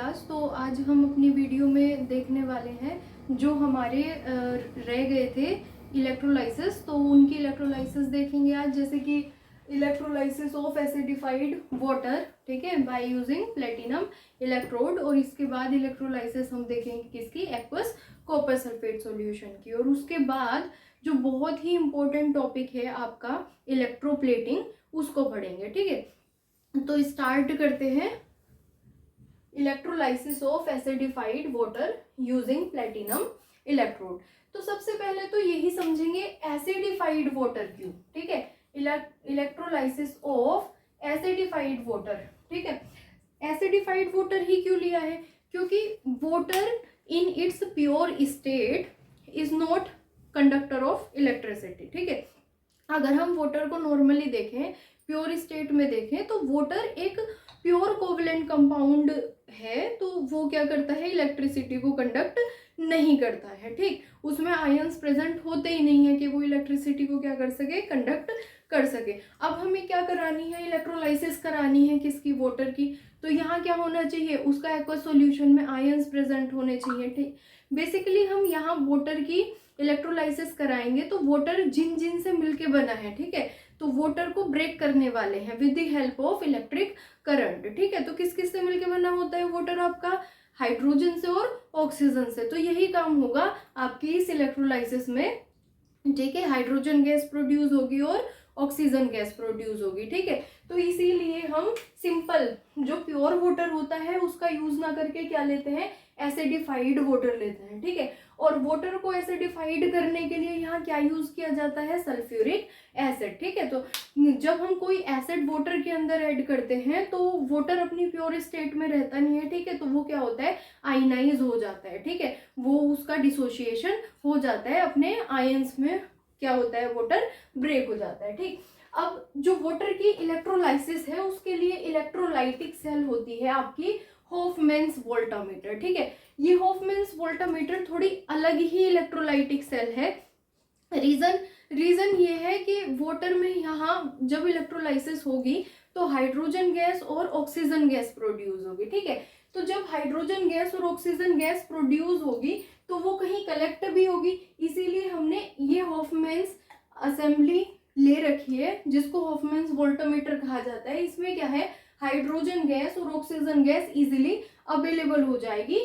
Class. तो आज हम अपनी वीडियो में देखने वाले हैं जो हमारे रह गए थे इलेक्ट्रोलाइसिस। तो उनकी इलेक्ट्रोलाइसिस देखेंगे आज, जैसे कि इलेक्ट्रोलाइसिस ऑफ एसिडिफाइड वाटर, ठीक है, बाय यूजिंग प्लेटिनम इलेक्ट्रोड। और इसके बाद इलेक्ट्रोलाइसिस हम देखेंगे किसकी, एक्वस कॉपर सल्फेट सॉल्यूशन की। और उसके बाद जो बहुत ही इंपॉर्टेंट टॉपिक है आपका इलेक्ट्रोप्लेटिंग, उसको पढ़ेंगे, ठीक है। तो स्टार्ट करते हैं electrolysis of acidified water using platinum electrode. तो सबसे पहले तो यही समझेंगे एसिडिफाइड वाटर क्यों, ठीक है, इलेक्ट्रोलाइसिस ऑफ एसिडिफाइड वाटर, ठीक है। एसिडिफाइड वाटर ही क्यों लिया है, क्योंकि water in its pure state is not conductor of electricity, ठीक है। अगर हम वाटर को नॉर्मली देखें, प्योर स्टेट में देखें, तो वाटर एक प्योर कोवलेंट कंपाउंड है, तो वो क्या करता है, इलेक्ट्रिसिटी को कंडक्ट नहीं करता है, ठीक। उसमें आयंस प्रेजेंट होते ही नहीं है कि वो इलेक्ट्रिसिटी को क्या कर सके, कंडक्ट कर सके। अब हमें क्या करानी है, इलेक्ट्रोलाइसिस करानी है किसकी, वाटर की। तो यहाँ क्या होना चाहिए, उसका एक्वस सॉल्यूशन में आयंस प्रेजेंट होने चाहिए, ठीक। बेसिकली हम यहाँ वाटर की इलेक्ट्रोलाइसिस कराएंगे तो वाटर जिन जिन से मिलके बना है, ठीक है, तो वाटर को ब्रेक करने वाले हैं with the help of electric current, ठीक है। तो किस किस से मिलके बना होता है वाटर आपका, हाइड्रोजन से और ऑक्सीजन से। तो यही काम होगा आपकी इस इलेक्ट्रोलाइसिस में, ठीक है। हाइड्रोजन गैस प्रोड्यूस होगी और ऑक्सीजन गैस प्रोड्यूस होगी, ठीक है। तो इसीलिए हम सिंपल जो प्योर वाटर होता है उसका यूज ना करके क्या लेते हैं, एसिडिफाइड वाटर लेते हैं, ठीक है। और वाटर को एसिडिफाइड करने के लिए यहाँ क्या यूज किया जाता है, सल्फ्यूरिक एसिड, ठीक है। तो जब हम कोई एसिड वाटर के अंदर ऐड करते हैं तो वाटर अपनी प्योर स्टेट में रहता नहीं है, ठीक है। तो वो क्या होता है, आयनाइज हो जाता है, ठीक है। वो उसका डिसोसिएशन हो जाता है, अपने आयंस में क्या होता है, वाटर ब्रेक हो जाता है, ठीक। अब जो वाटर की इलेक्ट्रोलाइसिस है उसके लिए इलेक्ट्रोलाइटिक सेल होती है आपकी हॉफमैन्स वोल्टामीटर, ठीक है। ये हॉफमैन्स वोल्टामीटर थोड़ी अलग ही इलेक्ट्रोलाइटिक सेल है। रीजन ये है कि वाटर में यहाँ जब इलेक्ट्रोलाइसिस होगी तो हाइड्रोजन गैस और ऑक्सीजन गैस प्रोड्यूस होगी, ठीक है। तो जब हाइड्रोजन गैस और ऑक्सीजन गैस प्रोड्यूस होगी तो वो कहीं कलेक्ट भी होगी, इसीलिए हमने ये हॉफमैन्स असेंबली ले रखी है जिसको हॉफमैन्स वोल्टामीटर कहा जाता है। इसमें क्या है, हाइड्रोजन गैस और ऑक्सीजन गैस इजीली अवेलेबल हो जाएगी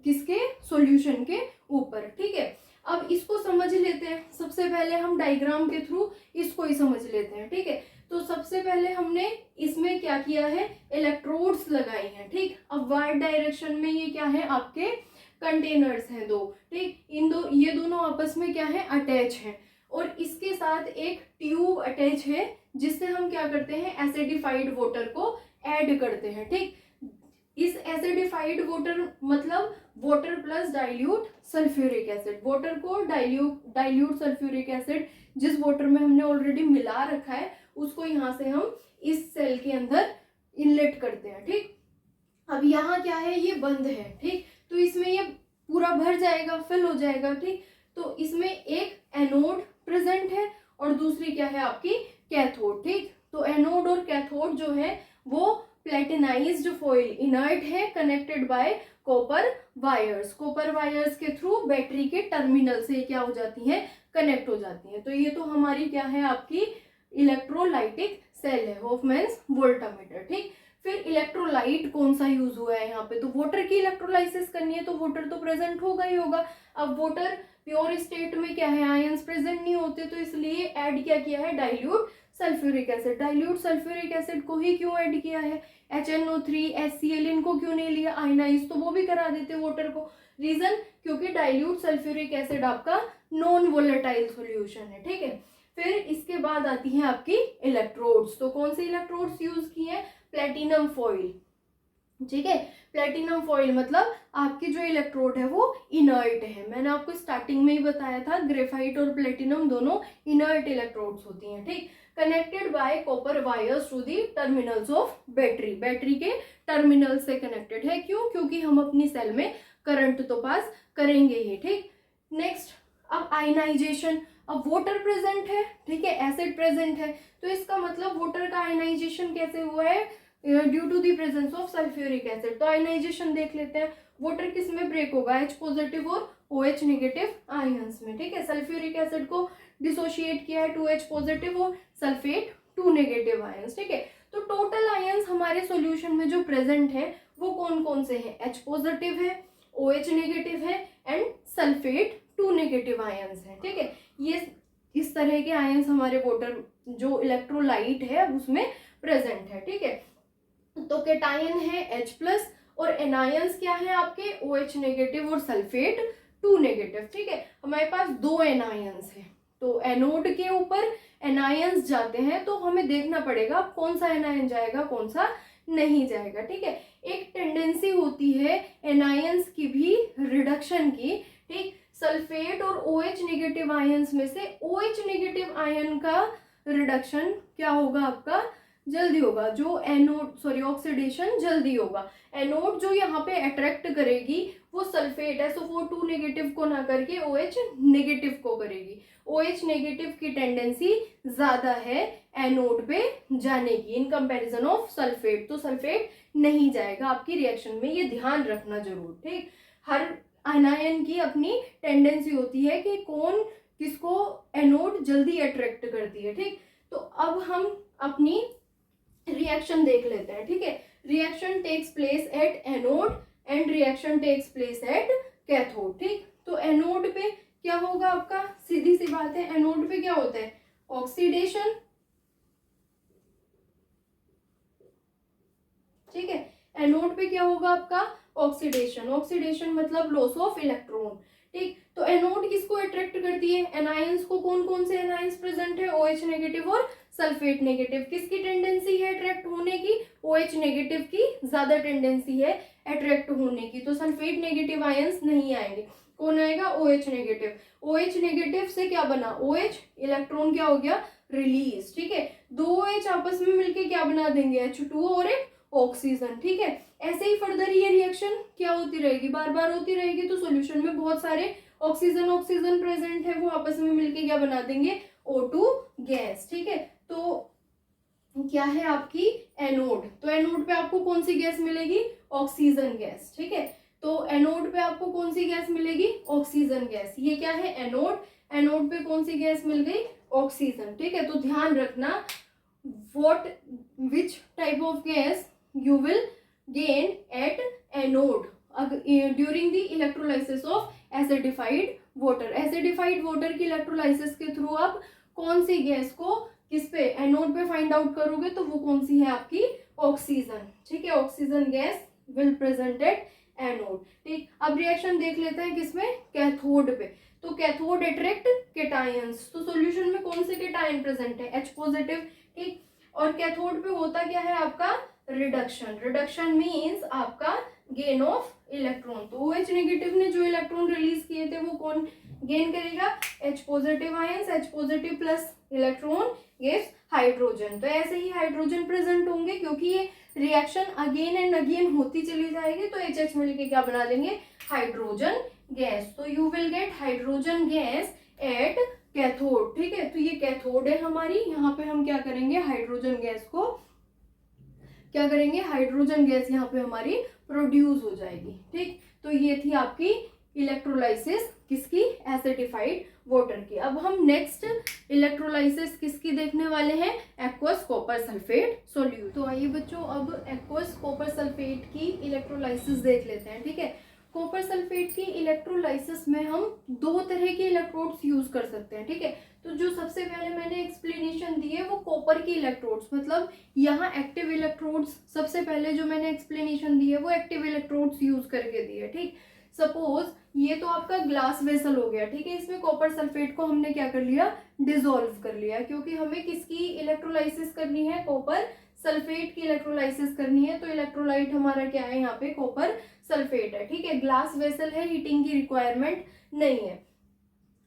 किसके, सॉल्यूशन के ऊपर, ठीक है। अब इसको समझ लेते हैं, सबसे पहले हम डायग्राम के थ्रू इसको ही समझ लेते हैं, ठीक है। तो सबसे पहले हमने इसमें क्या किया है, इलेक्ट्रोड्स लगाई हैं, ठीक। अब वाई डायरेक्शन में ये क्या है, आपके कंटेनर्स हैं दो, ठीक। ये दोनों आपस में क्या है, अटैच हैं। और इसके साथ एक ट्यूब अटैच है जिससे हम क्या करते हैं, एसिडिफाइड वाटर को ऐड करते हैं, ठीक। इस एसिडिफाइड वाटर मतलब water plus dilute sulphuric acid, water को डाइल्यूट सल्फ्यूरिक एसिड जिस वाटर में हमने ऑलरेडी मिला रखा है उसको यहाँ से हम इस सेल के अंदर इनलेट करते हैं, ठीक। अब यहाँ क्या है, ये बंद है, ठीक। तो इसमें ये पूरा भर जाएगा, फिल हो जाएगा, ठीक। तो इसमें एक एनोड प्रेजेंट है और दूसरी क्या है आपकी कैथोड, ठीक। तो एनोड और कैथोड जो है वो प्लेटिनाइज्ड फॉइल इनर्ट है, connected by copper wires. Copper wires के थ्रू बैटरी के टर्मिनल से क्या हो जाती हैं, कनेक्ट हो जाती हैं। तो ये तो हमारी क्या है, आपकी इलेक्ट्रोलाइटिक सेल है, हॉफमैन्स वोल्टामीटर, ठीक। फिर इलेक्ट्रोलाइट कौन सा यूज हुआ है यहाँ पे, तो वाटर की इलेक्ट्रोलाइसिस करनी है तो वाटर तो प्रेजेंट होगा ही होगा। अब वाटर प्योर स्टेट में क्या है, आयंस प्रेजेंट नहीं होते, तो इसलिए ऐड क्या किया है, dilute sulphuric acid. Dilute sulphuric acid को ही क्यों ऐड किया है, HNO3 HCl इनको क्यों नहीं लिया, आयनाइज तो वो भी करा देते वाटर को। रीजन, क्योंकि डाइल्यूट सल्फ्यूरिक एसिड आपका नॉन वोलेटाइल सॉल्यूशन है, ठीक है। फिर इसके बाद आती है आपकी इलेक्ट्रोड्स। तो कौन से इलेक्ट्रोड्स यूज किए हैं, प्लेटिनम फॉइल, ठीक है। प्लेटिनम फॉइल मतलब आपकी जो इलेक्ट्रोड है वो इनर्ट है। मैंने आपको स्टार्टिंग में ही बताया था ग्रेफाइट और प्लेटिनम दोनों इनर्ट इलेक्ट्रोड्स होती हैं, ठीक। Connected by copper wires to the terminals of battery, battery के टर्मिनल से कनेक्टेड है, क्यों, क्योंकि हम अपनी सेल में करंट तो पास करेंगे ही, ठीक। नेक्स्ट, अब आयनाइजेशन। अब वाटर प्रेजेंट है, ठीक है, एसिड प्रेजेंट है, तो इसका मतलब वाटर का आयनाइजेशन कैसे हुआ है, due to the presence of sulphuric acid. तो आयनाइजेशन देख लेते हैं, वाटर किस में ब्रेक होगा, H पॉजिटिव और OH नेगेटिव आयंस में, ठीक है। सल्फ्यूरिक एसिड को डिसोशिएट किया है 2H पॉजिटिव और सल्फेट 2 नेगेटिव आयंस, ठीक है। तो टोटल आयंस हमारे सॉल्यूशन में जो प्रेजेंट है वो कौन कौन से हैं, H पॉजिटिव है, OH नेगेटिव है एंड सल्फेट 2 नेगेटिव आयंस है, ठीक है। ये इस तरह के आयंस हमारे वाटर जो इलेक्ट्रोलाइट है उसमें प्रेजेंट है, ठीक है। तो केटायन है H+ और एनायंस क्या है आपके OH नेगेटिव और सल्फेट 2 नेगेटिव, ठीक है। हमारे पास 2 एनायंस है, तो एनोड के ऊपर एनायंस जाते हैं तो हमें देखना पड़ेगा कौन सा एनायन जाएगा कौन सा नहीं जाएगा, ठीक है। एक टेंडेंसी होती है एनायंस की भी रिडक्शन की, ठीक। सल्फेट और OH नेगेटिव आयंस में से OH नेगेटिव आयन का रिडक्शन क्या होगा आपका, जल्दी होगा, जो एनोड ऑक्सीडेशन जल्दी होगा। एनोड जो यहाँ पे अट्रैक्ट करेगी वो सल्फेट SO4 2 नेगेटिव को ना करके OH नेगेटिव को करेगी। OH नेगेटिव की टेंडेंसी ज्यादा है एनोड पे जाने की इन कंपैरिजन ऑफ सल्फेट, तो सल्फेट नहीं जाएगा आपकी रिएक्शन में, ये ध्यान रखना जरूर, ठीक। हर आयन की अपनी टेंडेंसी होती है कि कौन किसको एनोड जल्दी अट्रैक्ट करती है, ठीक। तो अब हम अपनी रिएक्शन देख लेते हैं, ठीक है। Reaction takes place at anode and reaction takes place at cathode, ठीक। तो एनोड पे क्या होगा आपका, सीधी सी बात है, एनोड पे क्या होता है, ऑक्सीडेशन, ठीक है। एनोड पे क्या होगा आपका, ऑक्सीडेशन, ऑक्सीडेशन मतलब लॉस ऑफ इलेक्ट्रॉन, ठीक। तो एनोड किसको अट्रैक्ट करती है, एनायंस को, कौन कौन से एनायंस प्रेजेंट है, OH नेगेटिव और सल्फेट नेगेटिव। किसकी टेंडेंसी है अट्रैक्ट होने की, OH नेगेटिव की ज्यादा टेंडेंसी है अट्रैक्ट होने की, तो सल्फेट नेगेटिव आयंस नहीं आएंगे, कौन आएगा, OH नेगेटिव। OH नेगेटिव से क्या बना, OH, इलेक्ट्रॉन क्या हो गया, रिलीज, ठीक है। 2 OH आपस में मिलके क्या बना देंगे, H2O और एक ऑक्सीजन, ठीक है। ऐसे ही फर्दर ये रिएक्शन क्या होती रहेगी, बार बार होती रहेगी, तो सॉल्यूशन में बहुत सारे ऑक्सीजन ऑक्सीजन प्रेजेंट है, वो आपस में मिलके क्या बना देंगे, O2 गैस, ठीक है। तो क्या है आपकी एनोड, तो एनोड पे आपको कौन सी गैस मिलेगी, ऑक्सीजन गैस, ठीक है। तो एनोड पे आपको कौन सी गैस मिलेगी, ऑक्सीजन गैस। ये क्या है एनोड, एनोड पे कौन सी गैस मिल गई, ऑक्सीजन, ठीक है। तो ध्यान रखना which type of gas you will gain at anode during the electrolysis of acidified water। acidified water की electrolysis के थ्रू आप कौन सी गैस को किस पे, एनोड पे फाइंड आउट करोगे, तो वो कौन सी है आपकी ऑक्सीजन, ठीक है। Oxygen gas will present at anode, ठीक। अब रिएक्शन देख लेते हैं किसमें, कैथोड पे। तो कैथोड अट्रैक्ट केटायंस, तो सॉल्यूशन में कौन से केटायन प्रेजेंट है, H पॉजिटिव, ठीक। और कैथोड पे होता क्या है आपका, रिडक्शन, रिडक्शन मीन्स आपका गेन ऑफ इलेक्ट्रॉन। तो OH नेगेटिव ने जो इलेक्ट्रॉन रिलीज किए थे वो कौन गेन करेगा, H positive ions, H positive plus electron gives hydrogen. तो ऐसे ही हाइड्रोजन प्रेजेंट होंगे, क्योंकि ये रिएक्शन अगेन एंड अगेन होती चली जाएगी, तो HH मिलके क्या बना देंगे, हाइड्रोजन गैस। तो you will get hydrogen gas at cathode, ठीक है। तो ये कैथोड है हमारी, यहाँ पे हम क्या करेंगे, हाइड्रोजन गैस को क्या करेंगे, हाइड्रोजन गैस यहाँ पे हमारी प्रोड्यूस हो जाएगी, ठीक। तो ये थी आपकी इलेक्ट्रोलाइसिस किसकी, एसिडिफाइड वाटर की। अब हम नेक्स्ट इलेक्ट्रोलाइसिस किसकी देखने वाले हैं, एक्वस कॉपर सल्फेट सोल्यूशन। तो आइए बच्चों अब एक्वस कॉपर सल्फेट की इलेक्ट्रोलाइसिस देख लेते हैं, ठीक है। कॉपर सल्फेट की इलेक्ट्रोलाइसिस में हम 2 तरह के इलेक्ट्रोड्स यूज कर सकते हैं, ठीक है। तो जो सबसे पहले मैंने एक्सप्लेनेशन दी है वो कॉपर की इलेक्ट्रोड्स, मतलब यहाँ एक्टिव इलेक्ट्रोड्स, सबसे पहले जो मैंने एक्सप्लेनेशन दी है वो एक्टिव इलेक्ट्रोड्स यूज करके दी है, ठीक। सपोज ये तो आपका ग्लास वेसल हो गया, ठीक है। इसमें कॉपर सल्फेट को हमने क्या कर लिया, डिसॉल्व कर लिया, क्योंकि हमें किसकी इलेक्ट्रोलाइसिस करनी है, कॉपर सल्फेट की इलेक्ट्रोलाइसिस करनी है। तो इलेक्ट्रोलाइट हमारा क्या है, यहाँ पे कॉपर सल्फेट है, ठीक है। ग्लास वेसल है, हीटिंग की रिक्वायरमेंट नहीं है,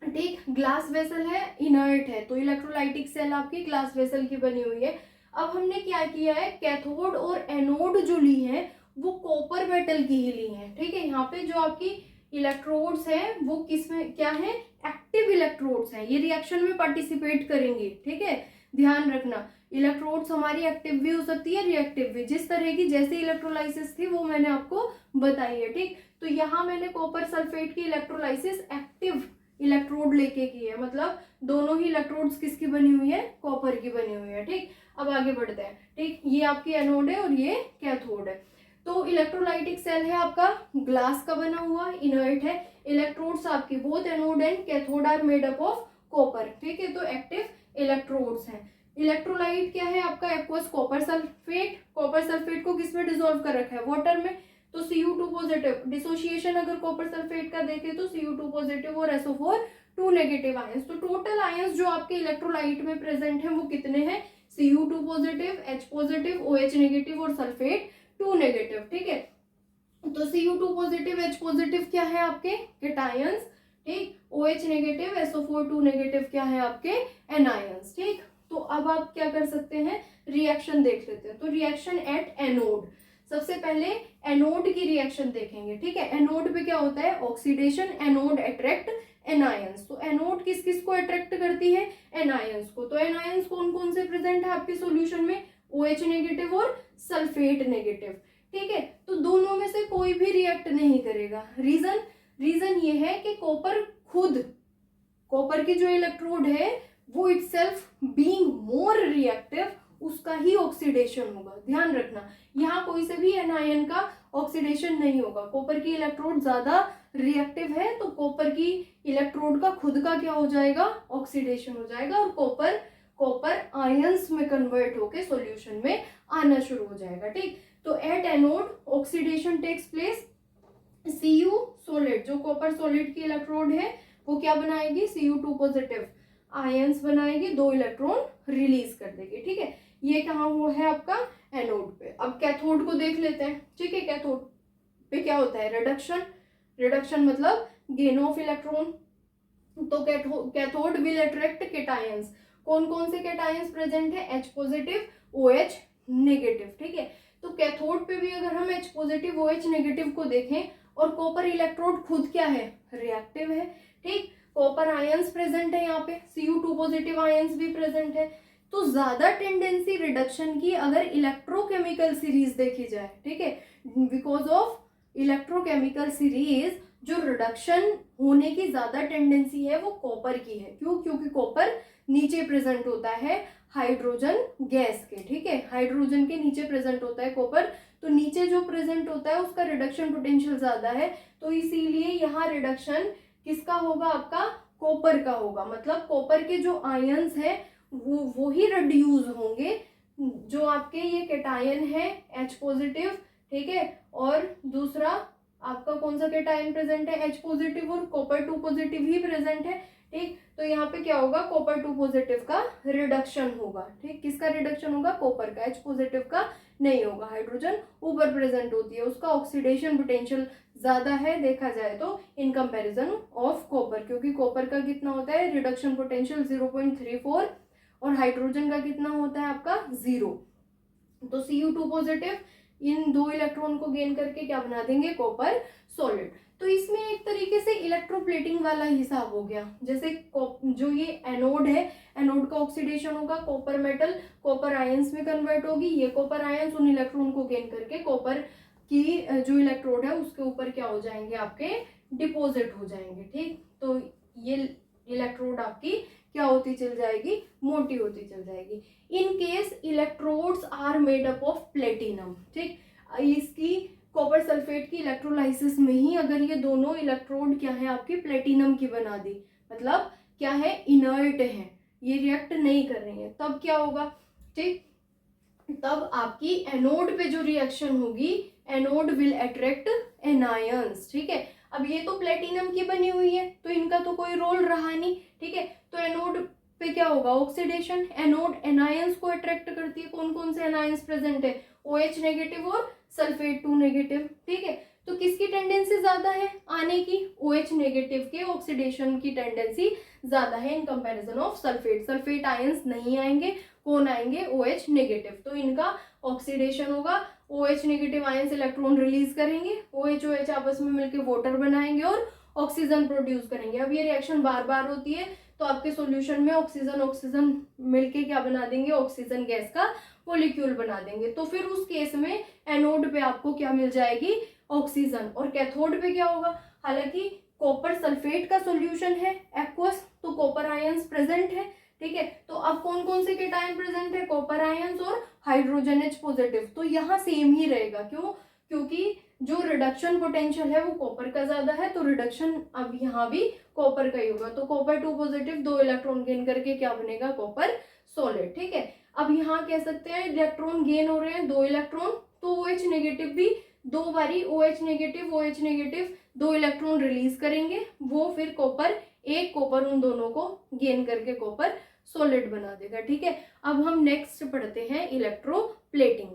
ठीक। ग्लास वेसल है, इनर्ट है, तो इलेक्ट्रोलाइटिक सेल आपकी ग्लास वेसल की बनी हुई है। अब हमने क्या किया है, कैथोड और एनोड जो ली है वो कॉपर मेटल की ही ली है, ठीक है। यहाँ पे जो आपकी इलेक्ट्रोड्स है वो किसमें क्या है, एक्टिव इलेक्ट्रोड्स हैं, ये रिएक्शन में पार्टिसिपेट करेंगे, ठीक है, ध्यान रखना। इलेक्ट्रोड्स हमारी एक्टिव भी हो सकती है, रिएक्टिव भी, जिस तरह की जैसे इलेक्ट्रोलाइसिस थी वो मैंने आपको बताई है। ठीक, तो यहाँ मैंने कॉपर सल्फेट की इलेक्ट्रोलाइसिस एक्टिव इलेक्ट्रोड लेके की है, मतलब दोनों ही इलेक्ट्रोड्स किसकी बनी हुई है, कॉपर की बनी हुई है। ठीक, अब आगे बढ़ते हैं। ठीक, ये आपकी एनोड है और ये कैथोड है। तो इलेक्ट्रोलाइटिक सेल है आपका ग्लास का बना हुआ, इनर्ट है। इलेक्ट्रोड्स आपकी both anode and cathode are made up of copper. ठीक है, तो एक्टिव इलेक्ट्रोड्स हैं। इलेक्ट्रोलाइट क्या है आपका, aqueous copper sulphate. Copper sulphate को किसमें डिसॉल्व कर रखा है, वाटर में, तो Cu2 पॉजिटिव। डिसोसिएशन अगर कॉपर सल्फेट का देखें तो Cu2 पॉजिटिव और SO4 2 नेगेटिव आयंस। तो टोटल आयंस जो आपके इलेक्ट्रोलाइट में प्रेजेंट हैं वो कितने हैं, Cu2 positive, H positive, OH negative और सल्फेट 2 नेगेटिव। ठीक है, तो Cu2 पॉजिटिव, H पॉजिटिव क्या है आपके कैटायंस। ठीक, OH नेगेटिव, SO4 2 नेगेटिव क्या है आपके एनायंस। ठीक, तो अब आप क्या कर सकते हैं, रिएक्शन देख लेते हैं। तो रिएक्शन एट एनोड, सबसे पहले एनोड की रिएक्शन देखेंगे। ठीक है, एनोड पे क्या होता है, ऑक्सीडेशन। Anode attract anions. तो एनोड किस किस को अट्रैक्ट करती है, एनायंस को। तो एनायंस कौन कौन से प्रेजेंट है आपके सॉल्यूशन में, OH नेगेटिव और सल्फेट नेगेटिव। ठीक है, तो दोनों में से कोई भी रिएक्ट नहीं करेगा। रीजन ये है कि कॉपर की जो इलेक्ट्रोड है वो इटसेल्फ बीइंग मोर रिएक्टिव, उसका ही ऑक्सीडेशन होगा। ध्यान रखना, यहाँ कोई से भी एनायन का ऑक्सीडेशन नहीं होगा। कॉपर की इलेक्ट्रोड ज्यादा रिएक्टिव है तो कॉपर की इलेक्ट्रोड का खुद का क्या हो जाएगा, ऑक्सीडेशन हो जाएगा और कॉपर आयंस में कन्वर्ट होके सॉल्यूशन में आना शुरू हो जाएगा। ठीक, तो at anode oxidation takes place. Cu solid, जो कॉपर सॉलिड की इलेक्ट्रोड है वो क्या बनाएगी, Cu2 पॉजिटिव आयंस बनाएगी, 2 इलेक्ट्रॉन रिलीज कर देगी। ठीक है, ये कहाँ हुआ है आपका, एनोड पे। अब कैथोड को देख लेते हैं। ठीक है, कैथोड पे क्या होता है, रिडक्शन मतलब गेन ऑफ इलेक्ट्रॉन। तो कैथोड विल अट्रैक्ट केटायंस। कौन कौन से केटायंस प्रेजेंट है, H पॉजिटिव, OH नेगेटिव। ठीक है, तो कैथोड पे भी अगर हम H पॉजिटिव OH नेगेटिव को देखें और कॉपर इलेक्ट्रोड खुद क्या है, रिएक्टिव है। ठीक, कॉपर आयंस प्रेजेंट है यहाँ पे, Cu2 पॉजिटिव आयंस भी प्रेजेंट है। तो ज्यादा टेंडेंसी रिडक्शन की अगर इलेक्ट्रोकेमिकल सीरीज देखी जाए। ठीक है, बिकॉज ऑफ इलेक्ट्रोकेमिकल सीरीज जो रिडक्शन होने की ज्यादा टेंडेंसी है वो कॉपर की है। क्यों, क्योंकि कॉपर नीचे प्रेजेंट होता है हाइड्रोजन गैस के। ठीक है, हाइड्रोजन के नीचे प्रेजेंट होता है कॉपर, तो नीचे जो प्रेजेंट होता है उसका रिडक्शन पोटेंशियल ज्यादा है, तो इसीलिए यहाँ रिडक्शन किसका होगा, आपका कॉपर का होगा। मतलब कॉपर के जो आयंस है वो ही रिड्यूस होंगे। जो आपके ये कैटायन है H पॉजिटिव, ठीक है, और दूसरा आपका कौन सा कैटायन प्रेजेंट है, H पॉजिटिव और कॉपर 2 पॉजिटिव ही प्रेजेंट है। ठीक, तो यहाँ पे क्या होगा, कॉपर 2 पॉजिटिव का रिडक्शन होगा। ठीक, किसका रिडक्शन होगा, कॉपर का, H पॉजिटिव का नहीं होगा। हाइड्रोजन ऊपर प्रेजेंट होती है, उसका ऑक्सीडेशन पोटेंशियल ज्यादा है देखा जाए तो इन कंपैरिजन ऑफ कॉपर, क्योंकि कॉपर का कितना होता है रिडक्शन पोटेंशियल 0.34 और हाइड्रोजन का कितना होता है आपका 0। तो Cu2 पॉजिटिव इन 2 इलेक्ट्रॉन को गेन करके क्या बना देंगे, कॉपर सॉलिड। तो इसमें एक तरीके से इलेक्ट्रोप्लेटिंग वाला हिसाब हो गया। जैसे जो ये एनोड है, एनोड का ऑक्सीडेशन होगा, कॉपर मेटल कॉपर आयंस में कन्वर्ट होगी, ये कॉपर आयंस उन इलेक्ट्रॉन को गेन करके कॉपर की जो इलेक्ट्रोड है उसके ऊपर क्या हो जाएंगे, आपके डिपॉजिट हो जाएंगे। ठीक, तो ये इलेक्ट्रोड आपकी क्या होती चल जाएगी, मोटी होती चल जाएगी। In case electrodes are made up of platinum. ठीक, इसकी कॉपर सल्फेट की इलेक्ट्रोलाइसिस में ही अगर ये दोनों इलेक्ट्रोड क्या है आपकी प्लेटिनम की बना दी, मतलब क्या है, इनर्ट है, ये रिएक्ट नहीं कर रही है, तब क्या होगा। ठीक, तब आपकी एनोड पे जो रिएक्शन होगी, एनोड विल अट्रैक्ट एनायंस। ठीक है, अब ये तो प्लेटिनम की बनी हुई है तो इनका तो कोई रोल रहा नहीं। ठीक है, तो एनोड पे क्या होगा, ऑक्सीडेशन। एनोड एनायंस को अट्रैक्ट करती है। कौन कौन से एनायंस प्रेजेंट है, OH नेगेटिव और सल्फेट 2 नेगेटिव। ठीक है, तो किसकी टेंडेंसी ज्यादा है आने की, OH नेगेटिव के ऑक्सीडेशन की टेंडेंसी ज्यादा है in comparison of sulphate. Sulphate ions नहीं आएंगे, कौन आएंगे, OH नेगेटिव, तो इनका ऑक्सीडेशन होगा। OH negative ions electron release करेंगे, OH आपस में मिलकर वाटर बनाएंगे और ऑक्सीजन प्रोड्यूस करेंगे। अब ये रिएक्शन बार बार होती है तो तो आपके सॉल्यूशन में ऑक्सीजन ऑक्सीजन मिलके क्या बना देंगे, ऑक्सीजन गैस का मॉलिक्यूल बना देंगे। तो फिर उस केस में एनोड पे आपको क्या मिल जाएगी, ऑक्सीजन, और कैथोड पे क्या होगा, हालांकि कॉपर सल्फेट का सॉल्यूशन है एक्वस, तो कॉपर आयंस प्रेजेंट है, ठीक है। तो अब कौन कौन से केटायन प्रेजेंट है, कॉपर आयंस और हाइड्रोजन H पॉजिटिव। तो यहाँ सेम ही रहेगा, क्यों, क्योंकि जो रिडक्शन पोटेंशियल है वो कॉपर का ज्यादा है, तो रिडक्शन अब यहाँ भी कॉपर का ही होगा। तो कॉपर 2 पॉजिटिव 2 इलेक्ट्रॉन गेन करके क्या बनेगा, कॉपर सॉलिड, ठीक है। अब यहाँ कह सकते हैं इलेक्ट्रॉन गेन हो रहे हैं 2 इलेक्ट्रॉन, तो OH नेगेटिव भी 2 बारी OH नेगेटिव 2 इलेक्ट्रॉन रिलीज करेंगे, वो फिर कॉपर, एक कॉपर उन दोनों को गेन करके कॉपर सॉलिड बना देगा, ठीक है। अब हम नेक्स्ट पढ़ते हैं इलेक्ट्रोप्लेटिंग,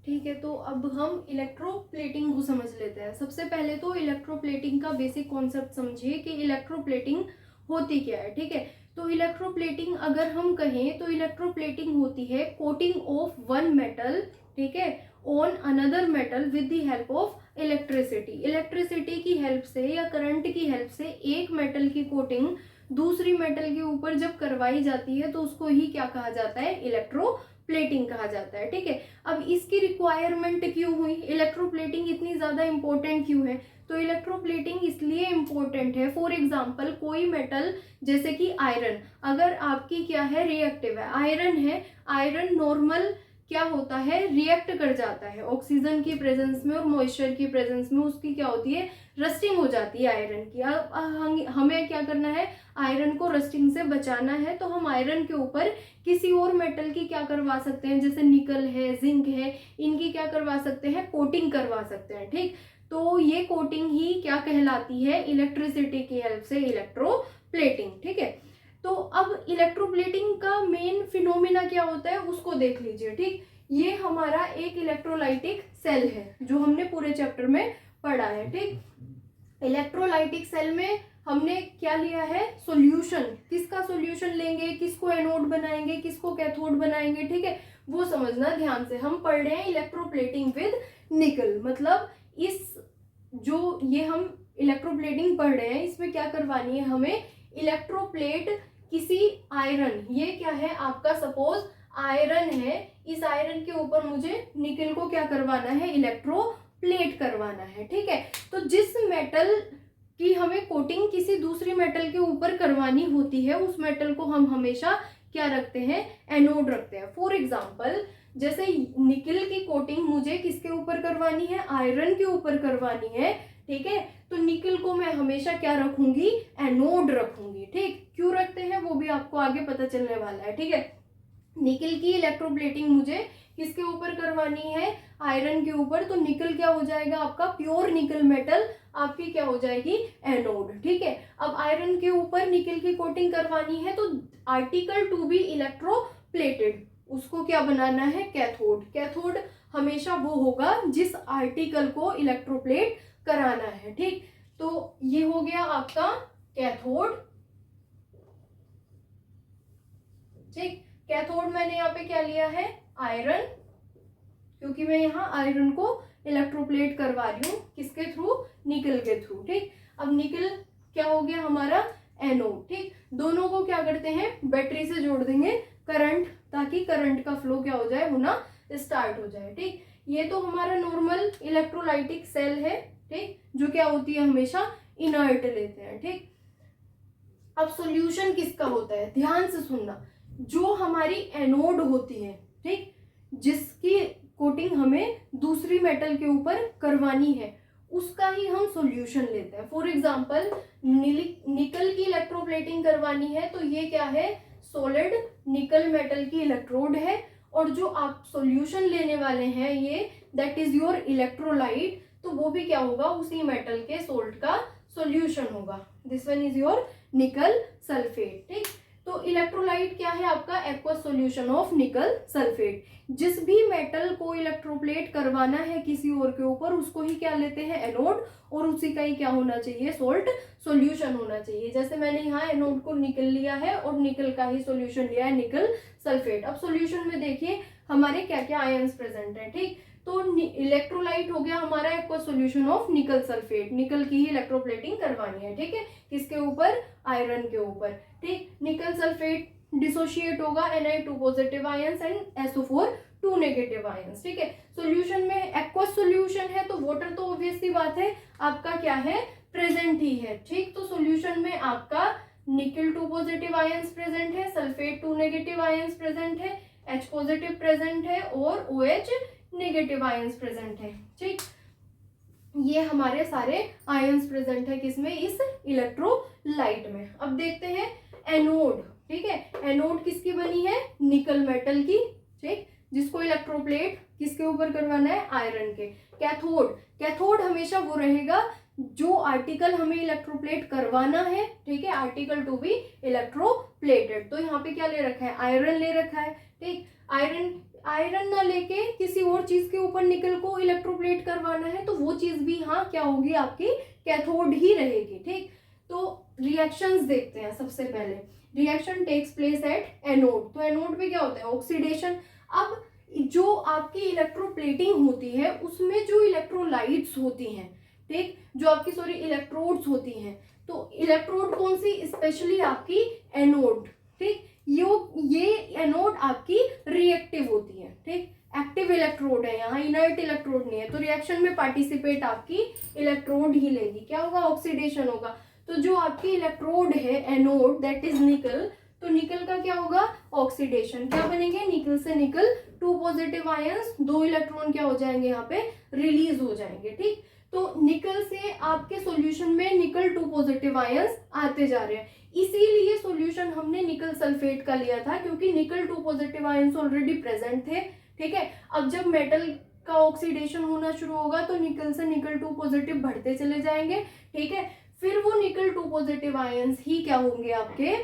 ठीक है। तो अब हम इलेक्ट्रोप्लेटिंग को समझ लेते हैं। सबसे पहले तो इलेक्ट्रोप्लेटिंग का बेसिक कॉन्सेप्ट समझिए कि इलेक्ट्रोप्लेटिंग होती क्या है, ठीक है। तो इलेक्ट्रोप्लेटिंग अगर हम कहें तो इलेक्ट्रोप्लेटिंग होती है कोटिंग ऑफ वन मेटल, ठीक है, on another metal with the help of electricity. Electricity की हेल्प से या करंट की हेल्प से एक मेटल की कोटिंग दूसरी मेटल के ऊपर जब करवाई जाती है तो उसको ही क्या कहा जाता है, इलेक्ट्रोप्लेटिंग कहा जाता है, ठीक है। अब इसकी रिक्वायरमेंट क्यों हुई, इलेक्ट्रोप्लेटिंग इतनी ज्यादा इंपॉर्टेंट क्यों है, तो इलेक्ट्रोप्लेटिंग इसलिए इंपॉर्टेंट है, फॉर एग्जांपल कोई मेटल जैसे कि आयरन, अगर आपकी क्या है, रिएक्टिव है, आयरन है, आयरन नॉर्मल क्या होता है, रिएक्ट कर जाता है ऑक्सीजन की प्रेजेंस में और मॉइस्चर की प्रेजेंस में, उसकी क्या होती है, रस्टिंग हो जाती है आयरन की। अब हमें क्या करना है, आयरन को रस्टिंग से बचाना है, तो हम आयरन के ऊपर किसी और मेटल की क्या करवा सकते हैं, जैसे निकल है, जिंक है, इनकी क्या करवा सकते हैं, कोटिंग करवा सकते हैं, ठीक। तो ये कोटिंग ही क्या कहलाती है, इलेक्ट्रिसिटी की हेल्प से इलेक्ट्रोप्लेटिंग, ठीक है। तो अब इलेक्ट्रोप्लेटिंग का मेन फिनोमिना क्या होता है उसको देख लीजिए, ठीक। ये हमारा एक इलेक्ट्रोलाइटिक सेल है जो हमने पूरे चैप्टर में पढ़ा है, ठीक। इलेक्ट्रोलाइटिक सेल में हमने क्या लिया है, सॉल्यूशन, किसका सॉल्यूशन लेंगे, किसको एनोड बनाएंगे, किसको कैथोड बनाएंगे, ठीक है, वो समझना ध्यान से। हम पढ़ रहे हैं इलेक्ट्रोप्लेटिंग विद निकल, मतलब इस जो ये हम इलेक्ट्रोप्लेटिंग पढ़ रहे हैं इसमें क्या करवानी है हमें, इलेक्ट्रोप्लेट किसी आयरन, ये क्या है आपका सपोज आयरन है, इस आयरन के ऊपर मुझे निकल को क्या करवाना है, इलेक्ट्रोप्लेट करवाना है, ठीक है। तो जिस मेटल की हमें कोटिंग किसी दूसरी मेटल के ऊपर करवानी होती है उस मेटल को हम हमेशा क्या रखते हैं, एनोड रखते हैं। फॉर एग्जाम्पल जैसे निकल की कोटिंग मुझे किसके ऊपर करवानी है, आयरन के ऊपर करवानी है, ठीक है, तो निकल को मैं हमेशा क्या रखूंगी, एनोड रखूंगी, ठीक। क्यों रखते हैं वो भी आपको आगे पता चलने वाला है, ठीक है। निकल की इलेक्ट्रोप्लेटिंग मुझे किसके ऊपर करवानी है, आयरन के ऊपर, तो निकल क्या हो जाएगा आपका, प्योर निकल मेटल आपकी क्या हो जाएगी, एनोड, ठीक है। अब आयरन के ऊपर निकल की कोटिंग करवानी है तो आर्टिकल टू बी इलेक्ट्रोप्लेटेड, उसको क्या बनाना है, कैथोड। कैथोड हमेशा वो होगा जिस आर्टिकल को इलेक्ट्रोप्लेट कराना है, ठीक। तो ये हो गया आपका कैथोड, ठीक। कैथोड मैंने यहाँ पे क्या लिया है, आयरन, क्योंकि मैं यहाँ आयरन को इलेक्ट्रोप्लेट करवा रही हूँ किसके थ्रू, निकल के थ्रू, ठीक। अब निकल क्या हो गया हमारा, एनोड, ठीक। दोनों को क्या करते हैं, बैटरी से जोड़ देंगे करंट, ताकि करंट का फ्लो क्या हो जाए, होना स्टार्ट हो जाए, ठीक। ये तो हमारा नॉर्मल इलेक्ट्रोलाइटिक सेल है, ठीक, जो क्या होती है हमेशा इनर्ट लेते हैं, ठीक। अब सॉल्यूशन किसका होता है, ध्यान से सुनना, जो हमारी एनोड होती है, ठीक, जिसकी कोटिंग हमें दूसरी मेटल के ऊपर करवानी है उसका ही हम सॉल्यूशन लेते हैं। फॉर एग्जांपल निकल की इलेक्ट्रोप्लेटिंग करवानी है तो ये क्या है, सॉलिड निकल मेटल की इलेक्ट्रोड है, और जो आप सॉल्यूशन लेने वाले हैं ये दैट इज योर इलेक्ट्रोलाइट, तो वो भी क्या होगा, उसी मेटल के सोल्ट का सॉल्यूशन होगा। दिस वन इज योर निकल सल्फेट, ठीक। तो इलेक्ट्रोलाइट क्या है आपका, एक्वस सॉल्यूशन ऑफ निकल सल्फेट। जिस भी मेटल को इलेक्ट्रोप्लेट करवाना है किसी और के ऊपर उसको ही क्या लेते हैं, एनोड, और उसी का ही क्या होना चाहिए, सोल्ट सॉल्यूशन होना चाहिए। जैसे मैंने यहाँ एनोड को निकल लिया है और निकल का ही सॉल्यूशन लिया है, निकल सल्फेट। अब सॉल्यूशन में देखिए हमारे क्या क्या आयंस प्रेजेंट है, ठीक। तो इलेक्ट्रोलाइट हो गया हमारा एक्वा सॉल्यूशन ऑफ निकल सल्फेट, निकल की ही इलेक्ट्रोप्लेटिंग करवानी है, ठीक है, किसके ऊपर, आयरन के ऊपर, ठीक। निकल सल्फेट डिसोशिएट होगा Na2 positive ions and SO4 2 negative ions, ठीक है। सॉल्यूशन में एक्वस सॉल्यूशन है तो वाटर तो ऑब्वियस सी बात है आपका क्या है, प्रेजेंट ही है, ठीक। तो सॉल्यूशन में आपका निकल 2 पॉजिटिव आयंस प्रेजेंट है, सल्फेट 2 नेगेटिव आयंस प्रेजेंट है, H पॉजिटिव प्रेजेंट है और OH नेगेटिव आयंस प्रेजेंट है, ठीक। ये हमारे सारे आयंस प्रेजेंट है किसमें, इस इलेक्ट्रोलाइट में। अब देखते हैं एनोड, ठीक है। एनोड किसकी बनी है, निकल मेटल की, ठीक, जिसको इलेक्ट्रोप्लेट किसके ऊपर करवाना है, आयरन के। कैथोड, कैथोड हमेशा वो रहेगा जो आर्टिकल हमें इलेक्ट्रोप्लेट करवाना है, ठीक है, आर्टिकल टू बी इलेक्ट्रोप्लेटेड। तो यहाँ पे क्या ले रखा है, आयरन ले रखा है, ठीक। आयरन ना लेके किसी और चीज के ऊपर निकल को इलेक्ट्रोप्लेट करवाना है तो वो चीज भी यहाँ क्या होगी, आपकी कैथोड ही रहेगी, ठीक। तो रिएक्शंस देखते हैं। सबसे पहले reaction takes place at anode. तो एनोड पे क्या होता है, ऑक्सीडेशन। अब जो आपकी इलेक्ट्रोप्लेटिंग होती है उसमें जो इलेक्ट्रोलाइट्स होती हैं, ठीक, जो आपकी सॉरी इलेक्ट्रोड्स होती हैं, तो इलेक्ट्रोड कौन सी, स्पेशली आपकी एनोड, ठीक। ये एनोड आपकी रिएक्टिव होती है, ठीक, एक्टिव इलेक्ट्रोड है, यहाँ इनर्ट इलेक्ट्रोड नहीं है, तो रिएक्शन में पार्टिसिपेट आपकी इलेक्ट्रोड ही लेगी। क्या होगा, ऑक्सीडेशन होगा। तो जो आपकी इलेक्ट्रोड है एनोड दैट इज निकल, तो निकल का क्या होगा, ऑक्सीडेशन। क्या बनेंगे, निकल से निकल 2 पॉजिटिव आयंस, 2 इलेक्ट्रॉन क्या हो जाएंगे यहाँ पे, रिलीज हो जाएंगे, ठीक। तो निकल से आपके सॉल्यूशन में निकल 2 पॉजिटिव आयंस आते जा रहे हैं, इसीलिए सॉल्यूशन हमने निकल सल्फेट का लिया था क्योंकि निकल 2 पॉजिटिव आयंस ऑलरेडी प्रेजेंट थे, ठीक है। अब जब मेटल का ऑक्सीडेशन होना शुरू होगा तो निकल से निकल 2 पॉजिटिव बढ़ते चले जाएंगे, ठीक है। फिर वो निकल 2 पॉजिटिव आयंस ही क्या होंगे, आपके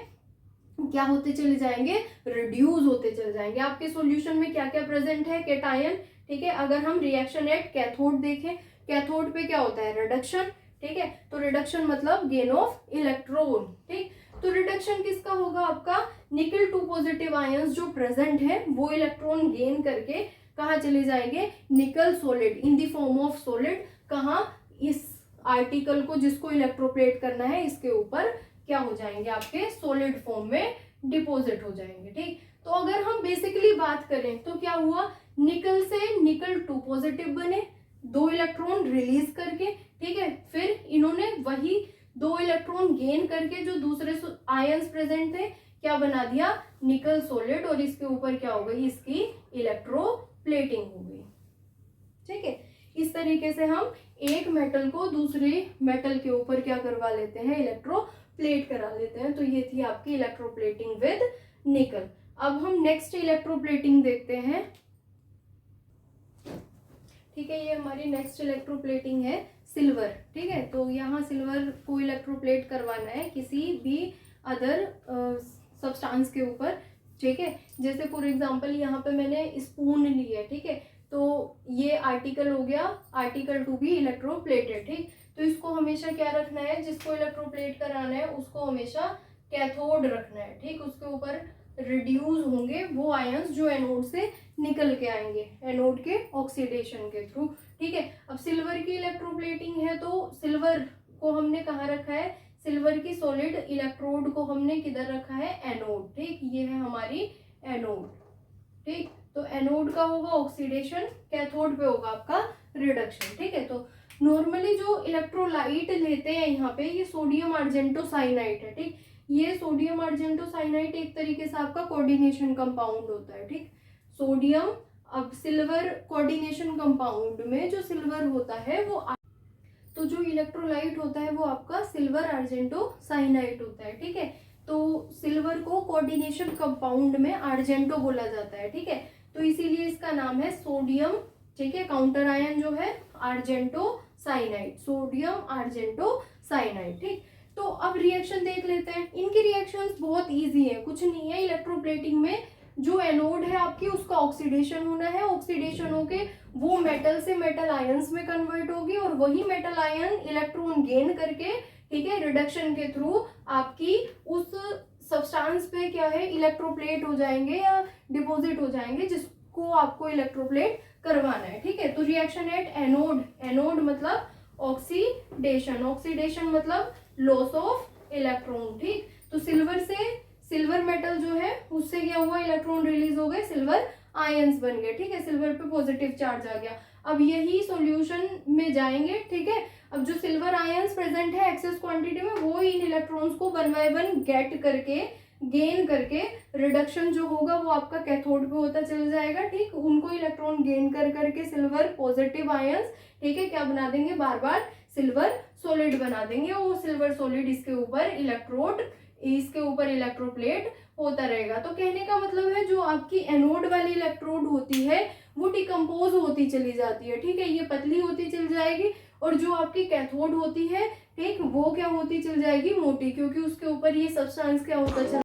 क्या होते चले जाएंगे, रिड्यूस होते चले जाएंगे। आपके सॉल्यूशन में क्या क्या प्रेजेंट है, कैटायन, ठीक है। अगर हम रिएक्शन एट कैथोड देखें, कैथोड पे क्या होता है, रिडक्शन, ठीक है। तो रिडक्शन मतलब गेन ऑफ इलेक्ट्रॉन, ठीक। तो रिडक्शन किसका होगा, आपका निकल 2 पॉजिटिव आयंस जो प्रेजेंट है वो इलेक्ट्रॉन गेन करके कहाँ चले जाएंगे, निकल solid in the form of solid, कहाँ, इस आर्टिकल को जिसको इलेक्ट्रोप्लेट करना है इसके ऊपर क्या हो जाएंगे, आपके सॉलिड फॉर्म में डिपॉजिट हो जाएंगे, ठीक। तो अगर हम बेसिकली बात करें तो क्या हुआ, निकल से निकल 2 पॉजिटिव बने, 2 इलेक्ट्रॉन रिलीज करके, ठीक है। फिर इन्होंने वही 2 इलेक्ट्रॉन गेन करके जो दूसरे आयंस प्रेजेंट थे क्या बना दिया, निकल सॉलिड, और इसके ऊपर क्या हो गई, इसकी इलेक्ट्रोप्लेटिंग हो गई, ठीक है। इस तरीके से हम एक मेटल को दूसरे मेटल के ऊपर क्या करवा लेते हैं, इलेक्ट्रोप्लेट करा लेते हैं। तो ये थी आपकी इलेक्ट्रोप्लेटिंग विद निकल। अब हम नेक्स्ट इलेक्ट्रोप्लेटिंग देखते हैं, ठीक है। ये हमारी नेक्स्ट इलेक्ट्रोप्लेटिंग है सिल्वर, ठीक है। तो यहाँ सिल्वर को इलेक्ट्रोप्लेट करवाना है किसी भी अदर सब्सटेंस के ऊपर, ठीक है। जैसे फॉर एग्जांपल यहाँ पे मैंने स्पून ली है, ठीक है। तो ये आर्टिकल हो गया, आर्टिकल टू बी इलेक्ट्रोप्लेटेड, ठीक। तो इसको हमेशा क्या रखना है, जिसको इलेक्ट्रोप्लेट कराना है उसको हमेशा कैथोड रखना है, ठीक। उसके ऊपर रिड्यूस होंगे वो आयंस जो एनोड से निकल के आएंगे, एनोड के ऑक्सीडेशन के थ्रू, ठीक है। अब सिल्वर की इलेक्ट्रोप्लेटिंग है तो सिल्वर को हमने कहाँ रखा है, सिल्वर की सॉलिड इलेक्ट्रोड को हमने किधर रखा है, एनोड, ठीक। ये है हमारी एनोड, ठीक। तो एनोड का होगा ऑक्सीडेशन, कैथोड पे होगा आपका रिडक्शन, ठीक है। तो नॉर्मली जो इलेक्ट्रोलाइट लेते हैं यहाँ पे ये सोडियम आर्जेंटोसाइनाइड है, ठीक। ये सोडियम आर्जेंटोसाइनाइड एक तरीके से आपका कोऑर्डिनेशन कंपाउंड होता है, ठीक। सोडियम, अब सिल्वर कोऑर्डिनेशन कंपाउंड में जो सिल्वर होता है वो, तो जो इलेक्ट्रोलाइट होता है वो आपका सिल्वर आर्जेंटोसाइनाइड होता है, ठीक है। तो सिल्वर को कोऑर्डिनेशन कंपाउंड में आर्जेंटो बोला जाता है, ठीक है। तो इसीलिए इसका नाम है सोडियम, ठीक है। काउंटर आयन जो है आर्जेंटोसाइनाइड, सोडियम आर्जेंटोसाइनाइड, ठीक। तो अब रिएक्शन देख लेते हैं। इनकी रिएक्शंस बहुत इजी है, कुछ नहीं है। इलेक्ट्रोप्लेटिंग में जो एनोड है आपकी उसका ऑक्सीडेशन होना है, ऑक्सीडेशन होके वो मेटल से मेटल आयंस में कन्वर्ट होगी और वही मेटल आयन इलेक्ट्रॉन गेन करके, ठीक है, रिडक्शन के थ्रू आपकी उस सब्सटेंस पे क्या है, इलेक्ट्रोप्लेट हो जाएंगे या डिपॉजिट हो जाएंगे, को आपको इलेक्ट्रोप्लेट करवाना है, ठीक है। तो रिएक्शन एट एनोड, एनोड मतलब ऑक्सीडेशन, ऑक्सीडेशन मतलब लॉस ऑफ इलेक्ट्रॉन, ठीक। तो सिल्वर से, सिल्वर मेटल जो है उससे क्या हुआ, इलेक्ट्रॉन रिलीज हो गए, सिल्वर आयंस बन गए, ठीक है, सिल्वर पे पॉजिटिव चार्ज आ गया। अब यही सॉल्यूशन में जाएंगे, ठीक है। अब जो सिल्वर आयंस प्रेजेंट है एक्सेस क्वांटिटी में, वो इन इलेक्ट्रॉन्स को 1 बाय 1 गेट करके, गेन करके, रिडक्शन जो होगा वो आपका कैथोड पे होता चल जाएगा, ठीक। उनको इलेक्ट्रॉन गेन कर करके सिल्वर पॉजिटिव आयंस, ठीक है, क्या बना देंगे, बार बार सिल्वर सॉलिड बना देंगे। वो सिल्वर सॉलिड इसके ऊपर इलेक्ट्रोड, इसके ऊपर इलेक्ट्रोप्लेट होता रहेगा। तो कहने का मतलब है जो आपकी एनोड वाली इलेक्ट्रोड होती है वो डिकम्पोज होती चली जाती है, ठीक है, ये पतली होती चल जाएगी। और जो आपकी कैथोड होती है, ठीक, वो क्या होती चल जाएगी, मोटी, क्योंकि उसके ऊपर ये सब्सटेंस क्या होता चल